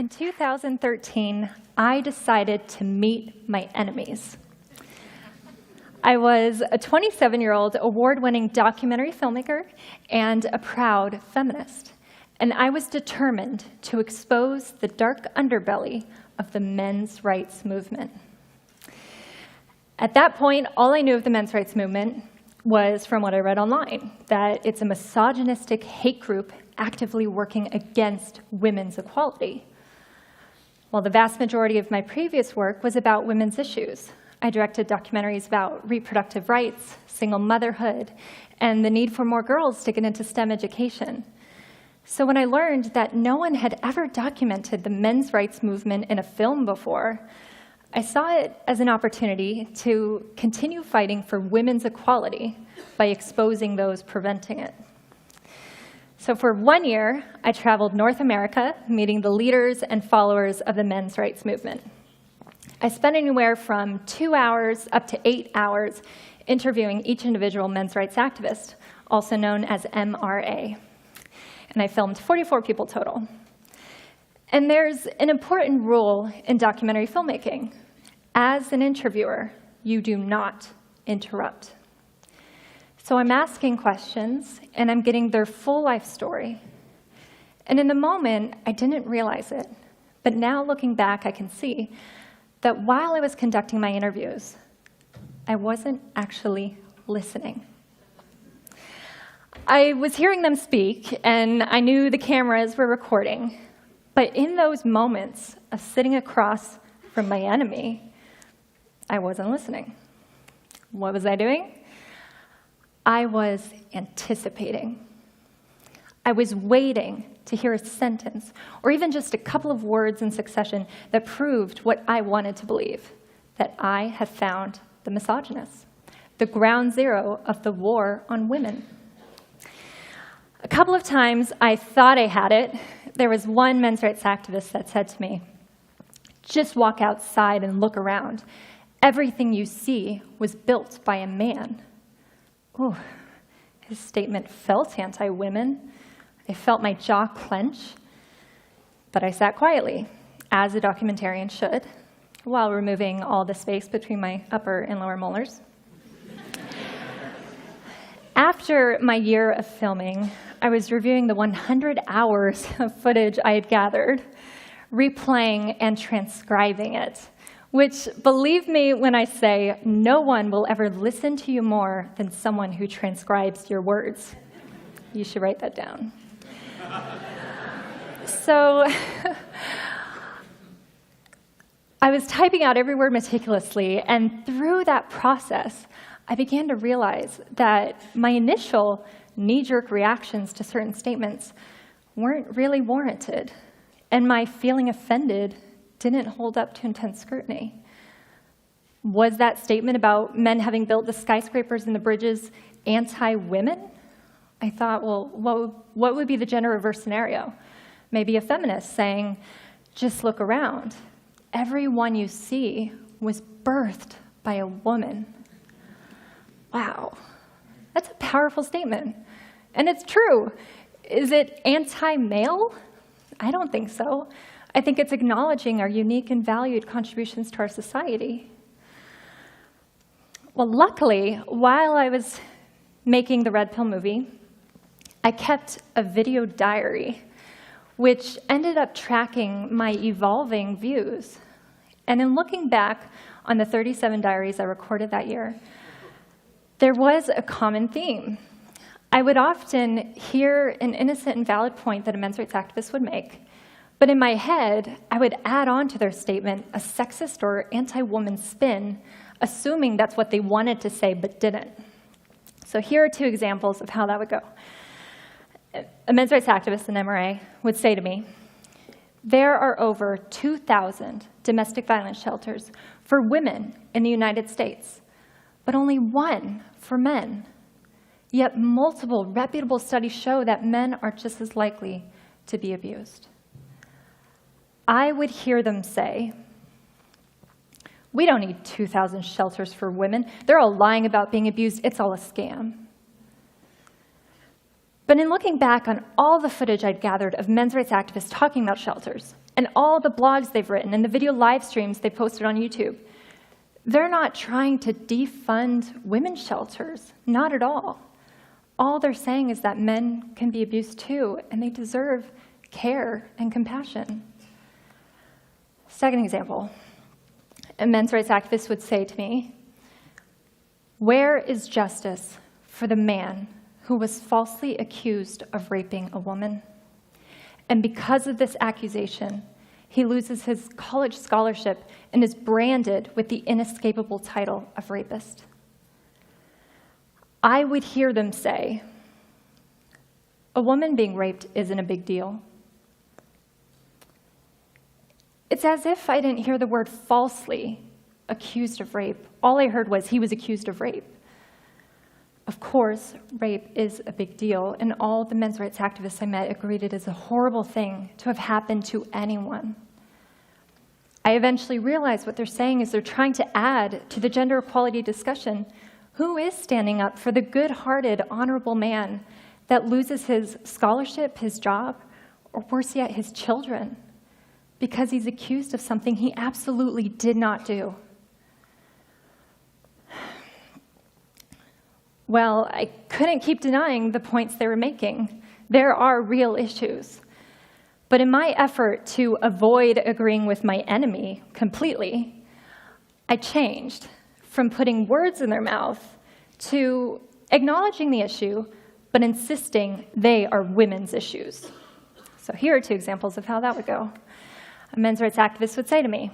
In 2013, I decided to meet my enemies. I was a 27-year-old award-winning documentary filmmaker and a proud feminist, and I was determined to expose the dark underbelly of the men's rights movement. At that point, all I knew of the men's rights movement was from what I read online, that it's a misogynistic hate group actively working against women's equality. While the vast majority of my previous work was about women's issues, I directed documentaries about reproductive rights, single motherhood, and the need for more girls to get into STEM education. So when I learned that no one had ever documented the men's rights movement in a film before, I saw it as an opportunity to continue fighting for women's equality by exposing those preventing it. So for 1 year, I traveled North America, meeting the leaders and followers of the men's rights movement. I spent anywhere from 2 hours up to 8 hours interviewing each individual men's rights activist, also known as MRA. And I filmed 44 people total. And there's an important rule in documentary filmmaking. As an interviewer, you do not interrupt. So I'm asking questions, and I'm getting their full life story. And in the moment, I didn't realize it. But now looking back, I can see that while I was conducting my interviews, I wasn't actually listening. I was hearing them speak, and I knew the cameras were recording. But in those moments of sitting across from my enemy, I wasn't listening. What was I doing? I was anticipating. I was waiting to hear a sentence, or even just a couple of words in succession that proved what I wanted to believe, that I had found the misogynist, the ground zero of the war on women. A couple of times I thought I had it. There was one men's rights activist that said to me, "Just walk outside and look around. Everything you see was built by a man." Ooh, his statement felt anti-women. I felt my jaw clench, but I sat quietly, as a documentarian should, while removing all the space between my upper and lower molars. After my year of filming, I was reviewing the 100 hours of footage I had gathered, replaying and transcribing it, which, believe me when I say, no one will ever listen to you more than someone who transcribes your words. You should write that down. So I was typing out every word meticulously, and through that process, I began to realize that my initial knee-jerk reactions to certain statements weren't really warranted, and my feeling offended didn't hold up to intense scrutiny. Was that statement about men having built the skyscrapers and the bridges anti-women? I thought, well, what would be the gender reverse scenario? Maybe a feminist saying, "Just look around. Everyone you see was birthed by a woman." Wow, that's a powerful statement. And it's true. Is it anti-male? I don't think so. I think it's acknowledging our unique and valued contributions to our society. Well, luckily, while I was making the Red Pill movie, I kept a video diary, which ended up tracking my evolving views. And in looking back on the 37 diaries I recorded that year, there was a common theme. I would often hear an innocent and valid point that a men's rights activist would make, but in my head, I would add on to their statement a sexist or anti-woman spin, assuming that's what they wanted to say but didn't. So here are two examples of how that would go. A men's rights activist, an MRA, would say to me, "There are over 2,000 domestic violence shelters for women in the United States, but only one for men. Yet multiple reputable studies show that men are just as likely to be abused." I would hear them say, "We don't need 2,000 shelters for women. They're all lying about being abused. It's all a scam." But in looking back on all the footage I'd gathered of men's rights activists talking about shelters, and all the blogs they've written and the video live streams they posted on YouTube. They're not trying to defund women's shelters, not at all. All they're saying is that men can be abused too, and they deserve care and compassion. Second example, a men's rights activist would say to me, "Where is justice for the man who was falsely accused of raping a woman? And because of this accusation, he loses his college scholarship and is branded with the inescapable title of rapist." I would hear them say, "A woman being raped isn't a big deal." It's as if I didn't hear the word falsely accused of rape. All I heard was he was accused of rape. Of course, rape is a big deal, and all the men's rights activists I met agreed it is a horrible thing to have happened to anyone. I eventually realized what they're saying is they're trying to add to the gender equality discussion who is standing up for the good-hearted, honorable man that loses his scholarship, his job, or worse yet, his children, because he's accused of something he absolutely did not do. Well, I couldn't keep denying the points they were making. There are real issues. But in my effort to avoid agreeing with my enemy completely, I changed from putting words in their mouth to acknowledging the issue, but insisting they are women's issues. So here are two examples of how that would go. A men's rights activist would say to me,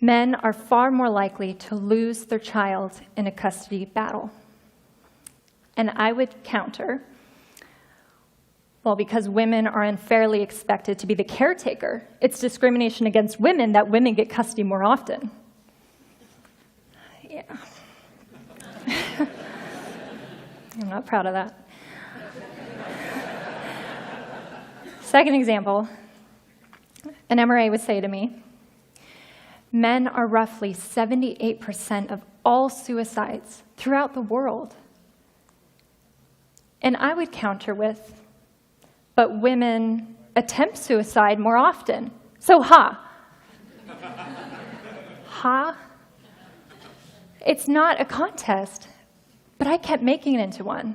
"Men are far more likely to lose their child in a custody battle." And I would counter, well, because women are unfairly expected to be the caretaker, it's discrimination against women that women get custody more often. Yeah. I'm not proud of that. Second example, an MRA would say to me, "Men are roughly 78% of all suicides throughout the world." And I would counter with, "But women attempt suicide more often. So ha." Ha? It's not a contest, but I kept making it into one.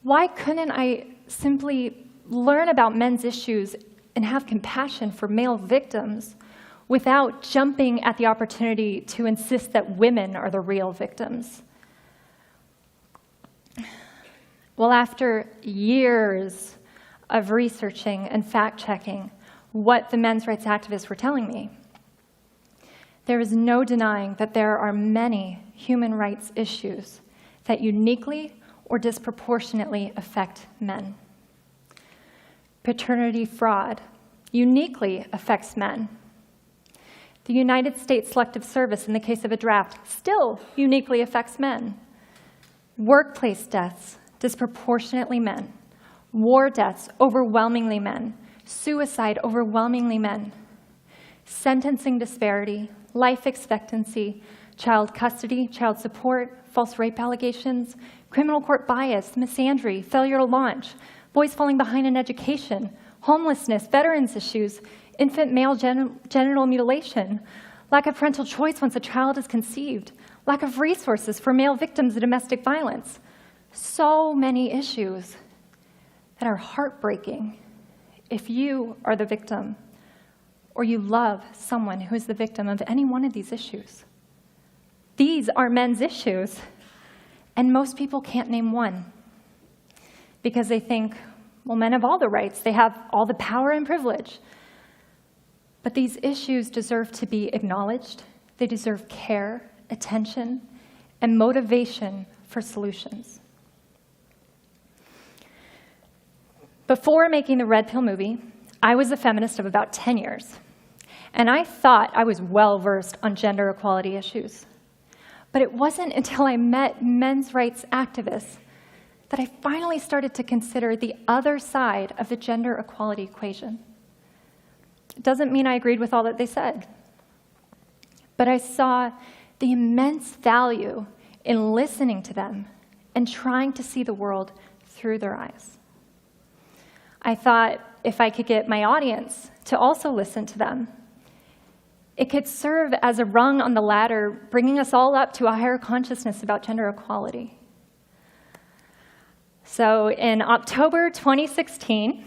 Why couldn't I simply learn about men's issues and have compassion for male victims without jumping at the opportunity to insist that women are the real victims? Well, after years of researching and fact-checking what the men's rights activists were telling me, there is no denying that there are many human rights issues that uniquely or disproportionately affect men. Paternity fraud uniquely affects men. The United States Selective Service, in the case of a draft, still uniquely affects men. Workplace deaths, disproportionately men. War deaths, overwhelmingly men. Suicide, overwhelmingly men. Sentencing disparity, life expectancy, child custody, child support, false rape allegations, criminal court bias, misandry, failure to launch, boys falling behind in education, homelessness, veterans issues, infant male genital mutilation, lack of parental choice once a child is conceived, lack of resources for male victims of domestic violence. So many issues that are heartbreaking if you are the victim or you love someone who is the victim of any one of these issues. These are men's issues, and most people can't name one because they think, well, men have all the rights, they have all the power and privilege. But these issues deserve to be acknowledged. They deserve care, attention, and motivation for solutions. Before making the Red Pill movie, I was a feminist of about 10 years, and I thought I was well-versed on gender equality issues. But it wasn't until I met men's rights activists that I finally started to consider the other side of the gender equality equation. It doesn't mean I agreed with all that they said, but I saw the immense value in listening to them and trying to see the world through their eyes. I thought, if I could get my audience to also listen to them. It could serve as a rung on the ladder, bringing us all up to a higher consciousness about gender equality. So in October 2016,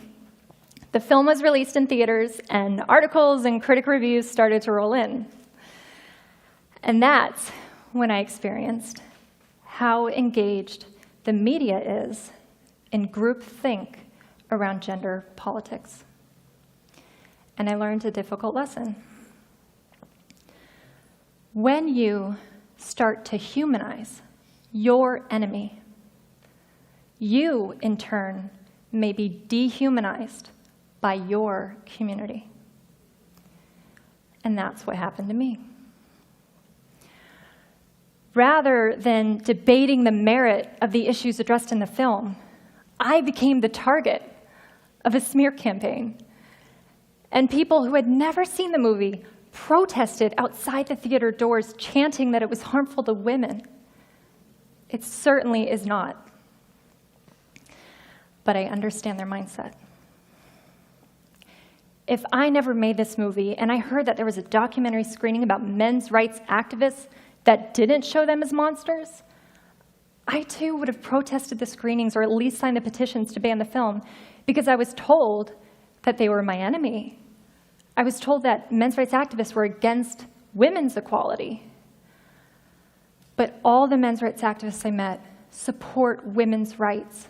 the film was released in theaters, and articles and critic reviews started to roll in. And that's when I experienced how engaged the media is in groupthink around gender politics. And I learned a difficult lesson. When you start to humanize your enemy, you, in turn, may be dehumanized by your community. And that's what happened to me. Rather than debating the merit of the issues addressed in the film, I became the target of a smear campaign. And people who had never seen the movie protested outside the theater doors, chanting that it was harmful to women. It certainly is not. But I understand their mindset. If I never made this movie and I heard that there was a documentary screening about men's rights activists that didn't show them as monsters, I too would have protested the screenings or at least signed the petitions to ban the film, because I was told that they were my enemy. I was told that men's rights activists were against women's equality. But all the men's rights activists I met support women's rights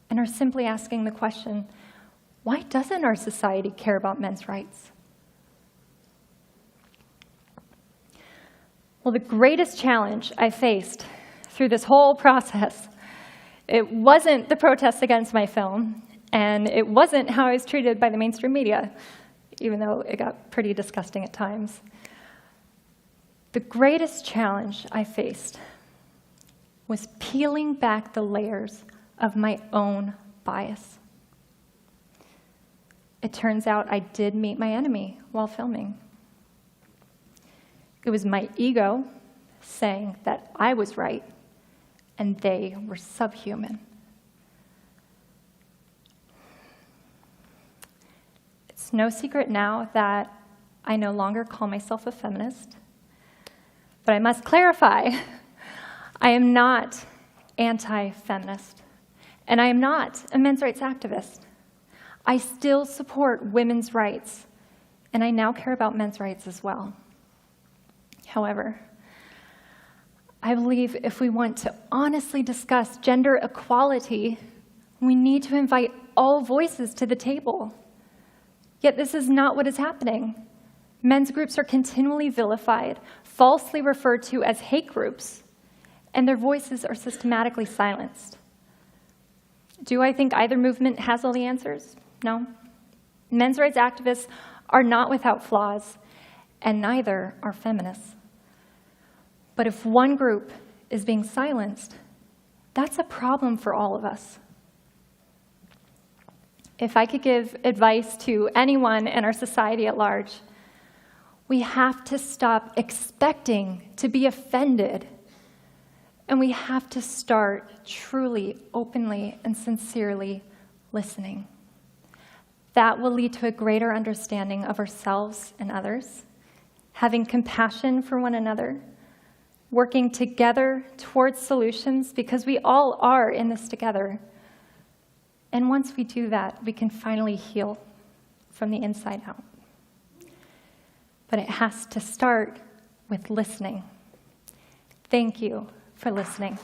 and are simply asking the question, why doesn't our society care about men's rights? Well, the greatest challenge I faced through this whole process, it wasn't the protests against my film, and it wasn't how I was treated by the mainstream media, even though it got pretty disgusting at times. The greatest challenge I faced was peeling back the layers of my own bias. It turns out I did meet my enemy while filming. It was my ego saying that I was right and they were subhuman. It's no secret now that I no longer call myself a feminist, but I must clarify, I am not anti-feminist, and I am not a men's rights activist. I still support women's rights, and I now care about men's rights as well. However, I believe if we want to honestly discuss gender equality, we need to invite all voices to the table. Yet this is not what is happening. Men's groups are continually vilified, falsely referred to as hate groups, and their voices are systematically silenced. Do I think either movement has all the answers? No. Men's rights activists are not without flaws, and neither are feminists. But if one group is being silenced, that's a problem for all of us. If I could give advice to anyone in our society at large, we have to stop expecting to be offended, and we have to start truly, openly, and sincerely listening. That will lead to a greater understanding of ourselves and others, having compassion for one another, working together towards solutions, because we all are in this together. And once we do that, we can finally heal from the inside out. But it has to start with listening. Thank you for listening.